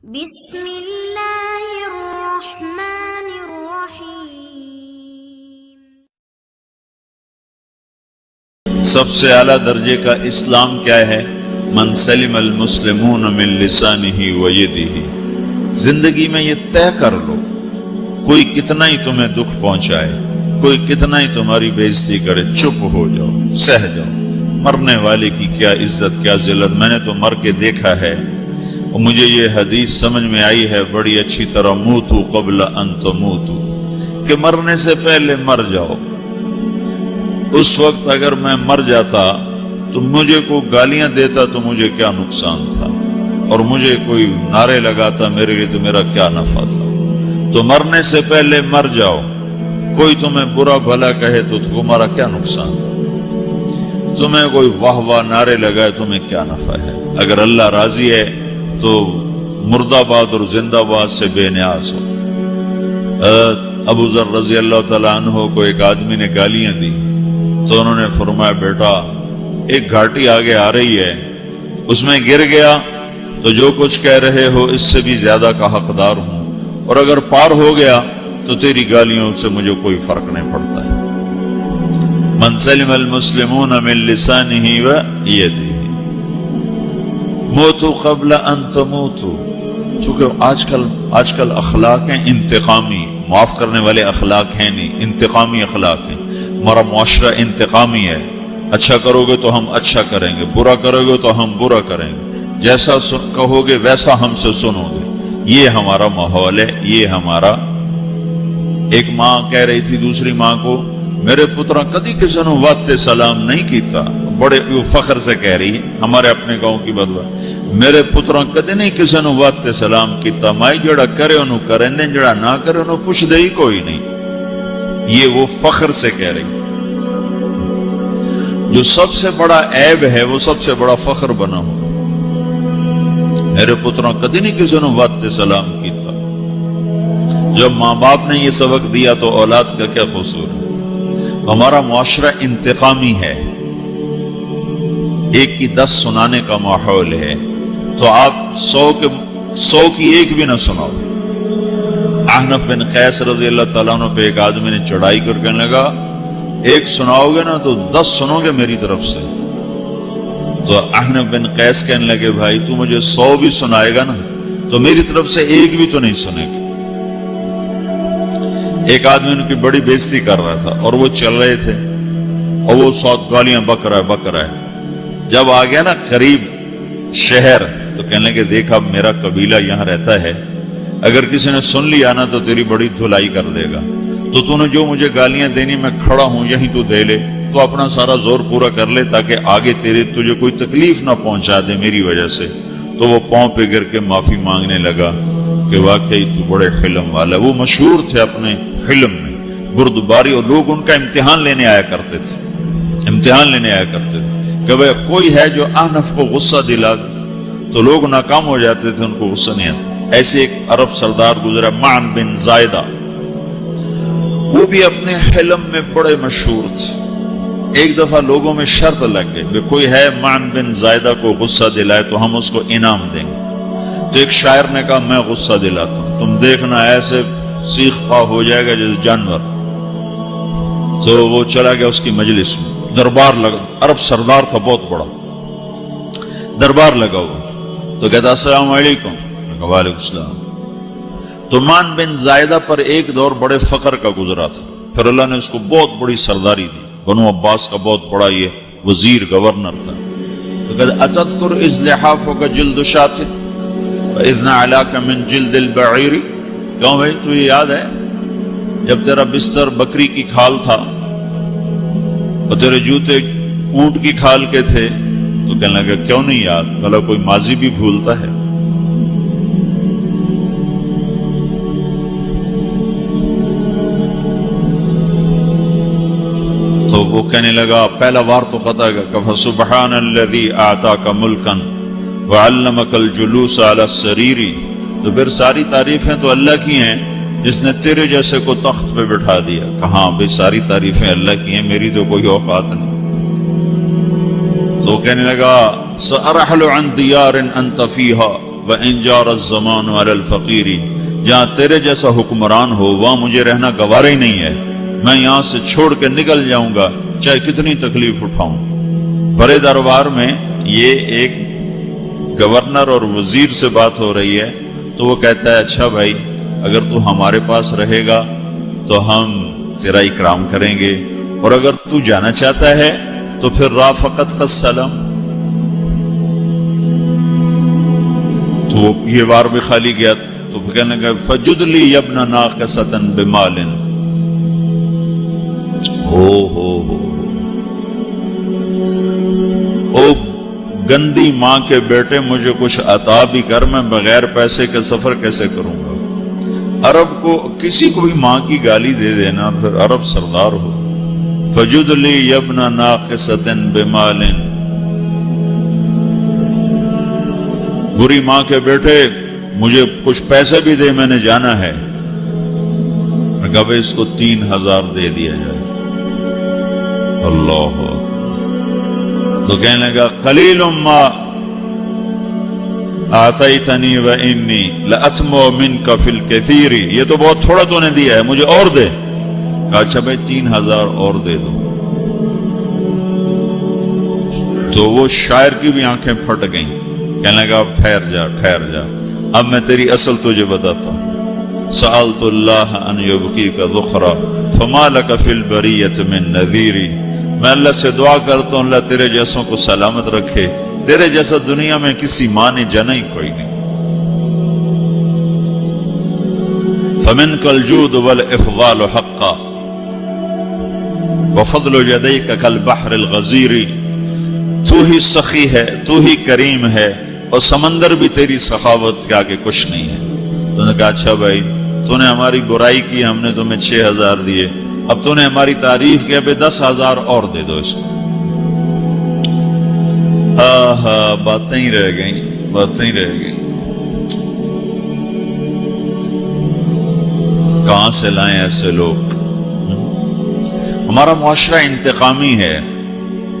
بسم اللہ الرحمن الرحیم۔ سب سے اعلیٰ درجے کا اسلام کیا ہے؟ من سلم المسلمون من لسانہ و یدہ۔ زندگی میں یہ طے کر لو، کوئی کتنا ہی تمہیں دکھ پہنچائے، کوئی کتنا ہی تمہاری بےعزتی کرے، چپ ہو جاؤ، سہ جاؤ۔ مرنے والے کی کیا عزت، کیا ذلت، میں نے تو مر کے دیکھا ہے اور مجھے یہ حدیث سمجھ میں آئی ہے بڑی اچھی طرح، موتو قبل ان تموتو، کہ مرنے سے پہلے مر جاؤ۔ اس وقت اگر میں مر جاتا تو مجھے کوئی گالیاں دیتا تو مجھے کیا نقصان تھا، اور مجھے کوئی نعرے لگاتا میرے لیے تو میرا کیا نفع تھا۔ تو مرنے سے پہلے مر جاؤ، کوئی تمہیں برا بھلا کہے تو تمہارا کیا نقصان تھا، تمہیں کوئی واہ واہ نعرے لگائے تمہیں کیا نفع ہے۔ اگر اللہ راضی ہے تو مرد آباد اور زندہ آباد سے بے نیاز ہو۔ ابو ذر رضی اللہ تعالیٰ عنہ کو ایک آدمی نے گالیاں دی تو انہوں نے فرمایا، بیٹا ایک گھاٹی آگے آ رہی ہے، اس میں گر گیا تو جو کچھ کہہ رہے ہو اس سے بھی زیادہ کا حقدار ہوں، اور اگر پار ہو گیا تو تیری گالیوں سے مجھے کوئی فرق نہیں پڑتا ہے۔ من سلم المسلمون من لسانہ و یدہ موتو قبل ان تموتو۔ چونکہ آج کل اخلاق ہیں انتقامی، معاف کرنے والے اخلاق ہیں نہیں، انتقامی اخلاق ہیں۔ ہمارا معاشرہ انتقامی ہے، اچھا کرو گے تو ہم اچھا کریں گے، برا کرو گے تو ہم برا کریں گے، جیسا کہو گے ویسا ہم سے سنو گے۔ یہ ہمارا ماحول ہے، یہ ہمارا۔ ایک ماں کہہ رہی تھی دوسری ماں کو، میرے پترا کدی کسی نے واتے سلام نہیں کیتا، بڑے فخر سے کہہ رہی ہے، ہمارے اپنے گاؤں کی بدوا، میرے پترا کدی نہیں کسی نے واتے سلام کیتا، مائی جڑا کرے انہوں کریں دیں، جڑا نہ کرے انہوں پوچھ دے ہی کوئی نہیں۔ یہ وہ فخر سے کہہ رہی۔ جو سب سے بڑا عیب ہے وہ سب سے بڑا فخر بنا ہو۔ میرے پترا کدی نہیں کسی نے واتے سلام کیتا۔ جب ماں باپ نے یہ سبق دیا تو اولاد کا کیا قصور ہے؟ ہمارا معاشرہ انتقامی ہے، ایک کی 10 سنانے کا ماحول ہے، تو آپ 100 کی ایک بھی نہ سناؤ۔ احنف بن قیس رضی اللہ تعالیٰ عنہ پہ ایک آدمی نے چڑھائی کر کہنے لگا، ایک سناؤ گے نا تو 10 سنو گے میری طرف سے۔ تو احنف بن قیس کہنے لگے، بھائی تو مجھے 100 بھی سنائے گا نا تو میری طرف سے ایک بھی تو نہیں سنے گا۔ ایک آدمی ان کی بڑی بےزتی کر رہا تھا اور وہ چل رہے تھے اور وہ 100 گالیاں بک رہا ہے۔ جب آ گیا نا قریب شہر تو کہنے لگے، دیکھا میرا قبیلہ یہاں رہتا ہے، اگر کسی نے سن لیا نا تو تیری بڑی دھلائی کر دے گا، تو نے جو مجھے گالیاں دینی میں کھڑا ہوں یہیں تو دے لے، تو اپنا سارا زور پورا کر لے تاکہ آگے تجھے کوئی تکلیف نہ پہنچا دے میری وجہ سے۔ تو وہ پاؤں پہ گر کے معافی مانگنے لگا کہ واقعی تو بڑے حلم والا۔ وہ مشہور تھے اپنے حلم میں، بردباری، اور لوگ ان کا امتحان لینے آیا کرتے تھے، کہ بھئی کوئی ہے جو احنف کو غصہ دلا دے، تو لوگ ناکام ہو جاتے تھے، ان کو غصہ نہیں آتا۔ ایسے ایک عرب سردار گزرا، معن بن زائدہ، وہ بھی اپنے حلم میں بڑے مشہور تھے۔ ایک دفعہ لوگوں میں شرط لگ گئی کہ کوئی ہے معن بن زائدہ کو غصہ دلائے تو ہم اس کو انعام دیں گے۔ تو ایک شاعر نے کہا، میں غصہ دلاتا ہوں، تم دیکھنا ایسے سیخ پا ہو جائے گا جیسے جانور۔ تو وہ چلا گیا اس کی مجلس میں، دربار لگا، عرب سردار تھا بہت بڑا، دربار لگا ہوا، تو کہتا السلام علیکم، وعلیکم السلام۔ تو معن بن زائدہ پر ایک دور بڑے فخر کا گزرا تھا، پھر اللہ نے اس کو بہت بڑی سرداری دی، بنو عباس کا بہت بڑا یہ وزیر گورنر تھا۔ تو کہتا اتذکر اذ لحافک جلد شاۃ واذ نعلاک من جلد البعیر، کیوں بھائی تو یہ یاد ہے جب تیرا بستر بکری کی کھال تھا اور تیرے جوتے اونٹ کی کھال کے تھے؟ تو کہنے لگا کیوں نہیں یاد، بھلا کوئی ماضی بھی بھولتا ہے؟ تو وہ کہنے لگا پہلا وار تو خطا گا، فسبحان الذی اعطاک ملکا وعلمک الجلوس علی السریر، تو پھر ساری تعریفیں تو اللہ کی ہیں جس نے تیرے جیسے کو تخت پہ بٹھا دیا۔ کہاں بھئی ساری تعریفیں اللہ کی ہیں، میری تو کوئی اوقات نہیں۔ تو کہنے لگا سأرحل عن دیار انت فیہا وَإِنْ جَارَ الزَّمَانُ عَلَى الْفَقِيرِ، جہاں تیرے جیسا حکمران ہو وہاں مجھے رہنا گوارا ہی نہیں ہے، میں یہاں سے چھوڑ کے نکل جاؤں گا چاہے کتنی تکلیف اٹھاؤں۔ بڑے دربار میں یہ ایک گورنر اور وزیر سے بات ہو رہی ہے، تو وہ کہتا ہے اچھا بھائی اگر تو ہمارے پاس رہے گا تو ہم تیرا اکرام کریں گے، اور اگر تو جانا چاہتا ہے تو پھر رافقت کا سلام۔ تو یہ بار بھی خالی گیا تو کہنے لگا فجد لی ابن ناقصۃ بمال۔ او گندی ماں کے بیٹے مجھے کچھ عطا بھی کر، میں بغیر پیسے کے سفر کیسے کروں گا؟ عرب کو کسی کو بھی ماں کی گالی دے دینا پھر عرب سردار ہو۔ فجد لی ابن ناقصۃ بمال، بری ماں کے بیٹے مجھے کچھ پیسے بھی دے، میں نے جانا ہے۔ میں کہا بھائی اس کو 3000 دے دیا جائے۔ اللہ تو کہنے لگا قلیل ما آتیتنی وانی لأطمع منک فی الکثیر، یہ تو بہت تھوڑا تو نے دیا ہے، مجھے اور دے۔ کہا اچھا بھائی 3000 اور دے دو۔ تو وہ شاعر کی بھی آنکھیں پھٹ گئیں، کہنے لگا ٹھہر جا ٹھہر جا، اب میں تیری اصل تجھے بتاتا ہوں۔ سألت اللہ ان یبکیک ذخرا فما لک فی البریۃ من نذیر، میں اللہ سے دعا کرتا ہوں اللہ تیرے جیسوں کو سلامت رکھے، تیرے جیسا دنیا میں کسی ماں نے جنا ہی کوئی نہیں۔ فمنک الجود والافضال حقا وفضل یدیک کالبحر الغزیر، تو ہی سخی ہے، تو ہی کریم ہے، اور سمندر بھی تیری سخاوت کے آگے کچھ نہیں ہے۔ تو نے کہا اچھا بھائی تو نے ہماری برائی کی، ہم نے تمہیں 6000 دیے، اب تو نے ہماری تعریف کی، اب 10,000 اور دے دو اس کو۔ باتیں ہی رہ گئیں، باتیں ہی رہ گئیں۔ کہاں سے لائیں ایسے لوگ؟ ہمارا معاشرہ انتقامی ہے،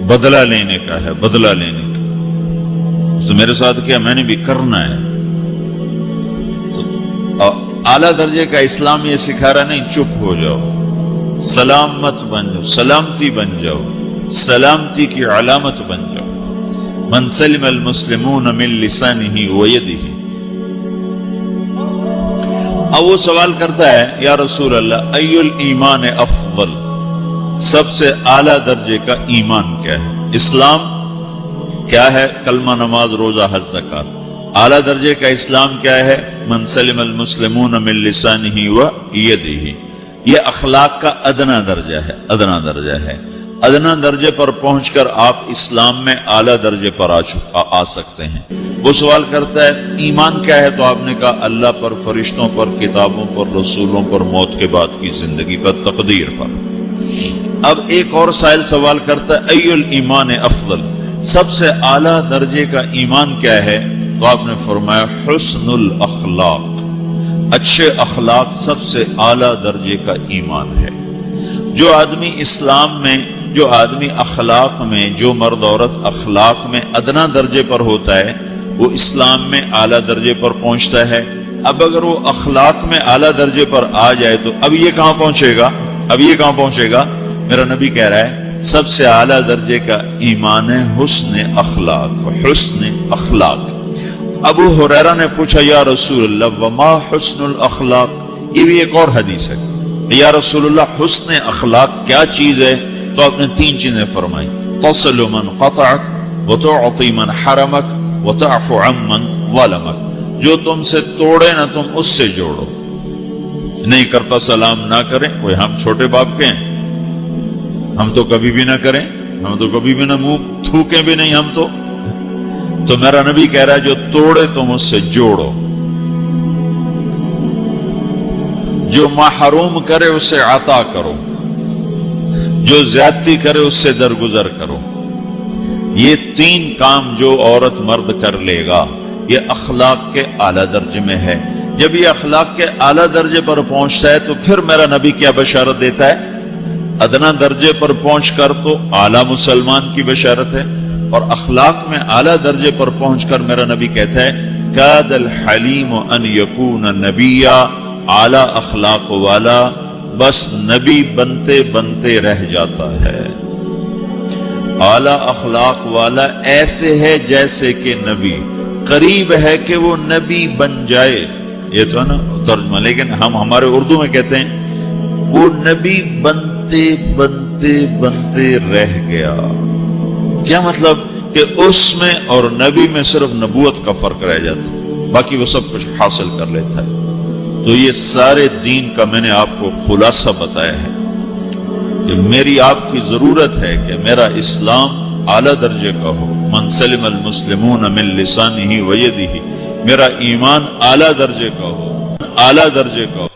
بدلہ لینے کا ہے، بدلہ لینے کا۔ تو میرے ساتھ کیا میں نے بھی کرنا ہے۔ تو اعلیٰ درجے کا اسلام یہ سکھا رہا نہیں چپ ہو جاؤ، سلامت بن جاؤ، سلامتی بن جاؤ، سلامتی کی علامت بن جاؤ۔ من سلم المسلمون من لسانہ ویدہ۔ اب وہ سوال کرتا ہے یا رسول اللہ ای الایمان افضل، سب سے اعلیٰ درجے کا ایمان کیا ہے؟ اسلام کیا ہے؟ کلمہ، نماز، روزہ، حج، زکات۔ اعلیٰ درجے کا اسلام کیا ہے؟ من سلم المسلمون من لسانہ ویدہ۔ یہ اخلاق کا ادنا درجہ ہے، ادنا درجہ ہے۔ ادنا درجے پر پہنچ کر آپ اسلام میں اعلیٰ درجے پر آ سکتے ہیں۔ وہ سوال کرتا ہے ایمان کیا ہے؟ تو آپ نے کہا اللہ پر، فرشتوں پر، کتابوں پر، رسولوں پر، موت کے بعد کی زندگی پر، تقدیر پر۔ اب ایک اور سائل سوال کرتا ہے ای الایمان افضل، سب سے اعلیٰ درجے کا ایمان کیا ہے؟ تو آپ نے فرمایا حسن الاخلاق، اچھے اخلاق سب سے اعلیٰ درجے کا ایمان ہے۔ جو آدمی اسلام میں، جو آدمی اخلاق میں، جو مرد عورت اخلاق میں ادنا درجے پر ہوتا ہے وہ اسلام میں اعلیٰ درجے پر پہنچتا ہے۔ اب اگر وہ اخلاق میں اعلیٰ درجے پر آ جائے تو اب یہ کہاں پہنچے گا؟ اب یہ کہاں پہنچے گا؟ میرا نبی کہہ رہا ہے سب سے اعلیٰ درجے کا ایمان ہے حسن اخلاق، حسن اخلاق۔ ابو ہریرہ نے پوچھا یا رسول اللہ وما حسن الاخلاق، یہ بھی ایک اور حدیث ہے، یا رسول اللہ حسن اخلاق کیا چیز ہے؟ تو آپ نے 3 چیزیں فرمائی، تصل من قطعک وتعطی من حرمک وتعفو عمن ظلمک، جو تم سے توڑے نہ تم اس سے جوڑو، نہیں کرتا سلام نہ کریں، کوئی ہم چھوٹے باپ کے ہیں، ہم تو کبھی بھی نہ کریں، ہم تو کبھی بھی نہ منہ تھوکیں بھی نہیں، ہم تو میرا نبی کہہ رہا ہے جو توڑے تم اس سے جوڑو، جو محروم کرے اس سے عطا کرو، جو زیادتی کرے اس سے درگزر کرو۔ یہ 3 کام جو عورت مرد کر لے گا یہ اخلاق کے اعلیٰ درجے میں ہے۔ جب یہ اخلاق کے اعلیٰ درجے پر پہنچتا ہے تو پھر میرا نبی کیا بشارت دیتا ہے؟ ادنا درجے پر پہنچ کر تو اعلیٰ مسلمان کی بشارت ہے، اور اخلاق میں اعلیٰ درجے پر پہنچ کر میرا نبی کہتا ہے کاد الحلیم ان یکون نبیا، اعلی اخلاق والا بس نبی بنتے بنتے رہ جاتا ہے۔ اعلی اخلاق والا ایسے ہے جیسے کہ نبی، قریب ہے کہ وہ نبی بن جائے، یہ تو ہے نا ترجمہ، لیکن ہم ہمارے اردو میں کہتے ہیں وہ نبی بنتے بنتے بنتے رہ گیا۔ کیا مطلب کہ اس میں اور نبی میں صرف نبوت کا فرق رہ جاتا ہے، باقی وہ سب کچھ حاصل کر لیتا ہے۔ تو یہ سارے دین کا میں نے آپ کو خلاصہ بتایا ہے کہ میری آپ کی ضرورت ہے کہ میرا اسلام اعلیٰ درجے کا ہو، من سلم المسلمون من لسانہ و یدہ، میرا ایمان اعلیٰ درجے کا ہو، اعلیٰ درجے کا